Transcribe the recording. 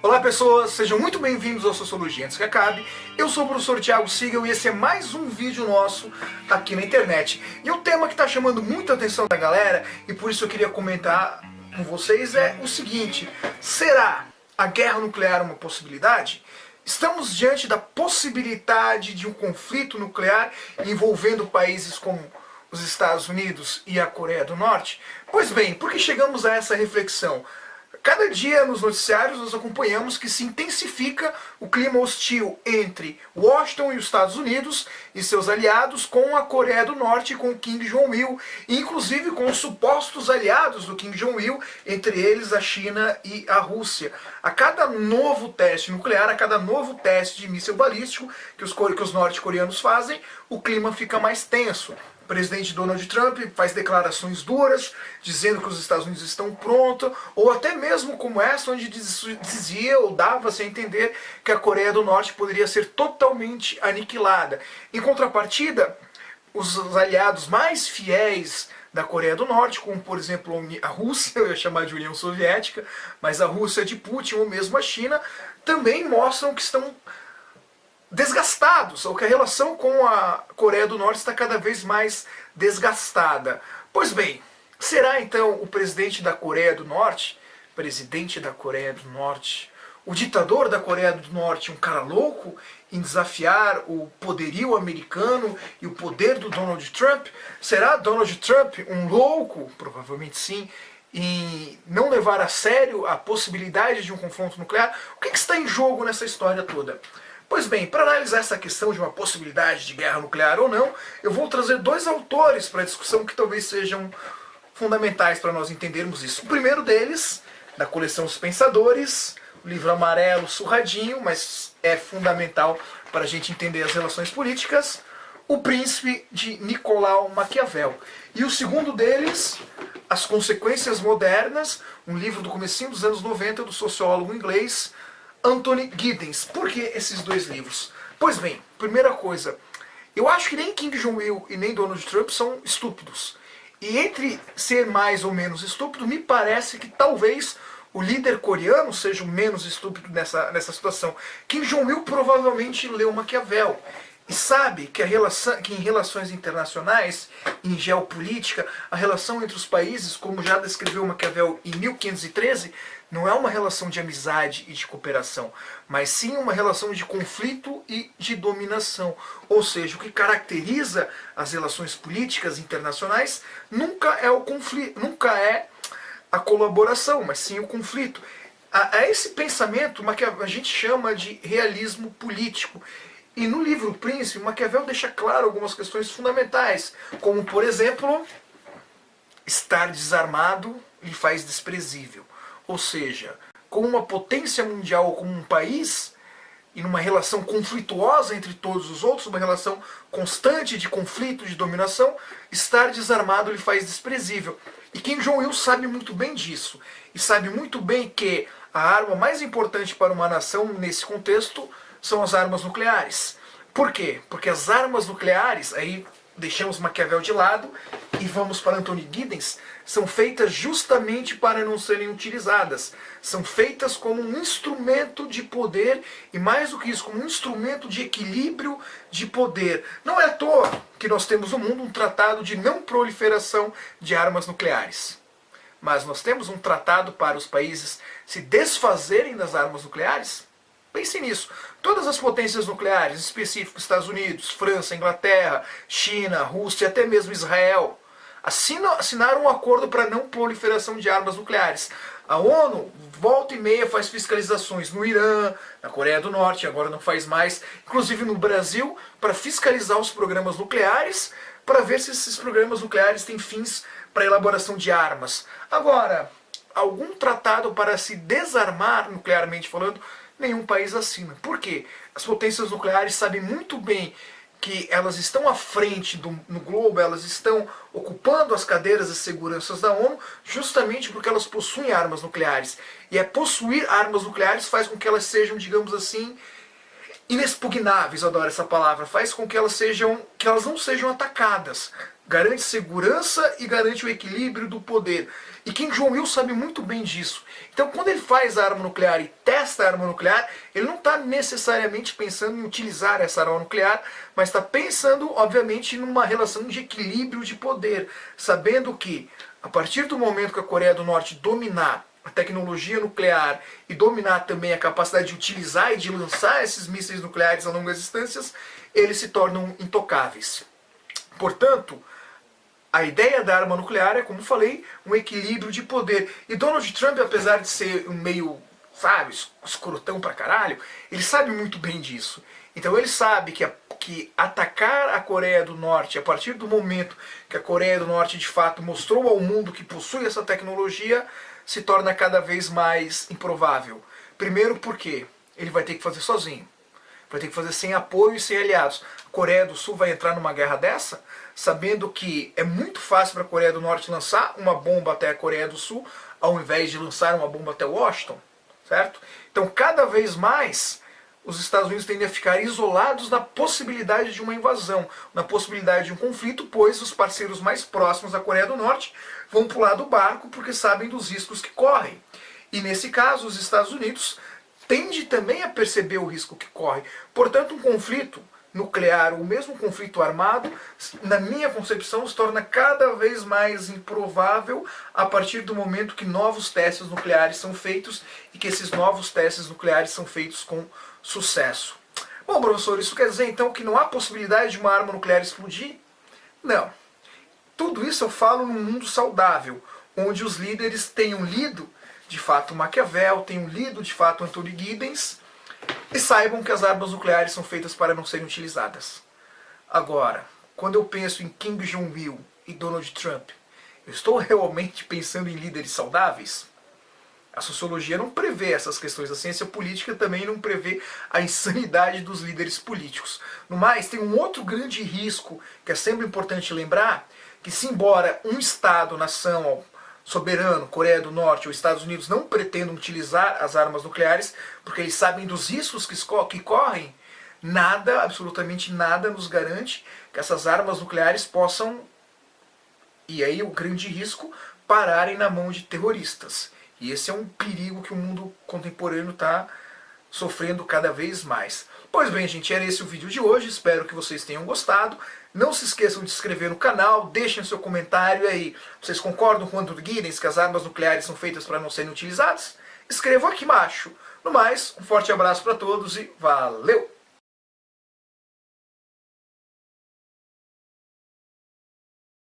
Olá pessoas, sejam muito bem-vindos ao Sociologia Antes que Acabe. Eu sou o professor Thiago Siegel e esse é mais um vídeo nosso aqui na internet. E o tema que está chamando muita atenção da galera, e por isso eu queria comentar com vocês, é o seguinte: será a guerra nuclear uma possibilidade? Estamos diante da possibilidade de um conflito nuclear envolvendo países como os Estados Unidos e a Coreia do Norte? Pois bem, por que chegamos a essa reflexão? Cada dia nos noticiários nós acompanhamos que se intensifica o clima hostil entre Washington e os Estados Unidos e seus aliados com a Coreia do Norte e com Kim Jong-il, inclusive com os supostos aliados do Kim Jong-il, entre eles a China e a Rússia. A cada novo teste nuclear, a cada novo teste de míssil balístico que os norte-coreanos fazem, o clima fica mais tenso. O presidente Donald Trump faz declarações duras, dizendo que os Estados Unidos estão prontos, ou até mesmo como essa, onde dizia ou dava-se a entender que a Coreia do Norte poderia ser totalmente aniquilada. Em contrapartida, os aliados mais fiéis da Coreia do Norte, como por exemplo a Rússia, eu ia chamar de União Soviética, mas a Rússia de Putin ou mesmo a China, também mostram que estão desgastados, ou que a relação com a Coreia do Norte está cada vez mais desgastada. Pois bem, será então o presidente da Coreia do Norte, o ditador da Coreia do Norte, um cara louco em desafiar o poderio americano e o poder do Donald Trump? Será Donald Trump um louco? Provavelmente sim. Em não levar a sério a possibilidade de um confronto nuclear? O que está em jogo nessa história toda? Pois bem, para analisar essa questão de uma possibilidade de guerra nuclear ou não, eu vou trazer dois autores para a discussão que talvez sejam fundamentais para nós entendermos isso. O primeiro deles, da coleção Os Pensadores, o livro amarelo surradinho, mas é fundamental para a gente entender as relações políticas, O Príncipe, de Nicolau Maquiavel. E o segundo deles, As Consequências Modernas, um livro do comecinho dos anos 90 do sociólogo inglês Anthony Giddens. Por que esses dois livros? Pois bem, primeira coisa, eu acho que nem Kim Jong-il e nem Donald Trump são estúpidos. E entre ser mais ou menos estúpido, me parece que talvez o líder coreano seja o menos estúpido nessa situação. Kim Jong-il provavelmente leu Maquiavel e sabe que em relações internacionais, em geopolítica, a relação entre os países, como já descreveu Maquiavel em 1513, não é uma relação de amizade e de cooperação, mas sim uma relação de conflito e de dominação. Ou seja, o que caracteriza as relações políticas internacionais nunca é o conflito, nunca é a colaboração, mas sim o conflito. A esse pensamento a gente chama de realismo político. E no livro O Príncipe, Maquiavel deixa claro algumas questões fundamentais, como por exemplo, estar desarmado lhe faz desprezível. Ou seja, como uma potência mundial ou como um país, e numa relação conflituosa entre todos os outros, uma relação constante de conflito, de dominação, estar desarmado lhe faz desprezível. E Kim Jong-il sabe muito bem disso. E sabe muito bem que a arma mais importante para uma nação nesse contexto são as armas nucleares. Por quê? Porque as armas nucleares, aí deixamos Maquiavel de lado e vamos para Anthony Giddens, são feitas justamente para não serem utilizadas. São feitas como um instrumento de poder e, mais do que isso, como um instrumento de equilíbrio de poder. Não é à toa que nós temos no mundo um tratado de não proliferação de armas nucleares. Mas nós temos um tratado para os países se desfazerem das armas nucleares? Pense nisso. Todas as potências nucleares, em específico Estados Unidos, França, Inglaterra, China, Rússia e até mesmo Israel, assinaram um acordo para não proliferação de armas nucleares. A ONU, volta e meia, faz fiscalizações no Irã, na Coreia do Norte, agora não faz mais, inclusive no Brasil, para fiscalizar os programas nucleares, para ver se esses programas nucleares têm fins para a elaboração de armas. Agora, algum tratado para se desarmar, nuclearmente falando, nenhum país assina. Por quê? As potências nucleares sabem muito bem que elas estão à frente no globo, elas estão ocupando as cadeiras de segurança da ONU justamente porque elas possuem armas nucleares. E possuir armas nucleares faz com que elas sejam, digamos assim, inexpugnáveis, eu adoro essa palavra, faz com que elas não sejam atacadas. garante segurança e garante o equilíbrio do poder. E Kim Jong-il sabe muito bem disso. Então, quando ele faz a arma nuclear e testa a arma nuclear, ele não está necessariamente pensando em utilizar essa arma nuclear, mas está pensando, obviamente, numa relação de equilíbrio de poder, sabendo que, a partir do momento que a Coreia do Norte dominar a tecnologia nuclear e dominar também a capacidade de utilizar e de lançar esses mísseis nucleares a longas distâncias, eles se tornam intocáveis. Portanto, a ideia da arma nuclear é, como falei, um equilíbrio de poder. E Donald Trump, apesar de ser um meio, sabe, escrotão pra caralho, ele sabe muito bem disso. Então ele sabe que atacar a Coreia do Norte, a partir do momento que a Coreia do Norte de fato mostrou ao mundo que possui essa tecnologia, se torna cada vez mais improvável. Primeiro porque ele vai ter que fazer sozinho. Vai ter que fazer sem apoio e sem aliados. A Coreia do Sul vai entrar numa guerra dessa, sabendo que é muito fácil para a Coreia do Norte lançar uma bomba até a Coreia do Sul, ao invés de lançar uma bomba até Washington, certo? Então, cada vez mais, os Estados Unidos tendem a ficar isolados na possibilidade de uma invasão, na possibilidade de um conflito, pois os parceiros mais próximos da Coreia do Norte vão pular do barco porque sabem dos riscos que correm. E nesse caso, os Estados Unidos tende também a perceber o risco que corre. Portanto, um conflito nuclear, ou mesmo um conflito armado, na minha concepção, se torna cada vez mais improvável a partir do momento que novos testes nucleares são feitos e que esses novos testes nucleares são feitos com sucesso. Bom, professor, isso quer dizer então que não há possibilidade de uma arma nuclear explodir? Não. Tudo isso eu falo num mundo saudável, onde os líderes tenham lido de fato Maquiavel, tenham lido de fato Anthony Giddens e saibam que as armas nucleares são feitas para não serem utilizadas. Agora, quando eu penso em Kim Jong-il e Donald Trump, eu estou realmente pensando em líderes saudáveis? A sociologia não prevê essas questões, a ciência política também não prevê a insanidade dos líderes políticos. No mais, tem um outro grande risco que é sempre importante lembrar, que se embora um Estado, nação soberano, Coreia do Norte ou Estados Unidos não pretendam utilizar as armas nucleares, porque eles sabem dos riscos que correm, nada, absolutamente nada, nos garante que essas armas nucleares possam, e aí o grande risco, pararem na mão de terroristas. E esse é um perigo que o mundo contemporâneo está sofrendo cada vez mais. Pois bem, gente, era esse o vídeo de hoje, espero que vocês tenham gostado. Não se esqueçam de se inscrever no canal, deixem seu comentário aí. Vocês concordam com o Anthony Giddens que as armas nucleares são feitas para não serem utilizadas? Escrevam aqui embaixo. No mais, um forte abraço para todos e valeu!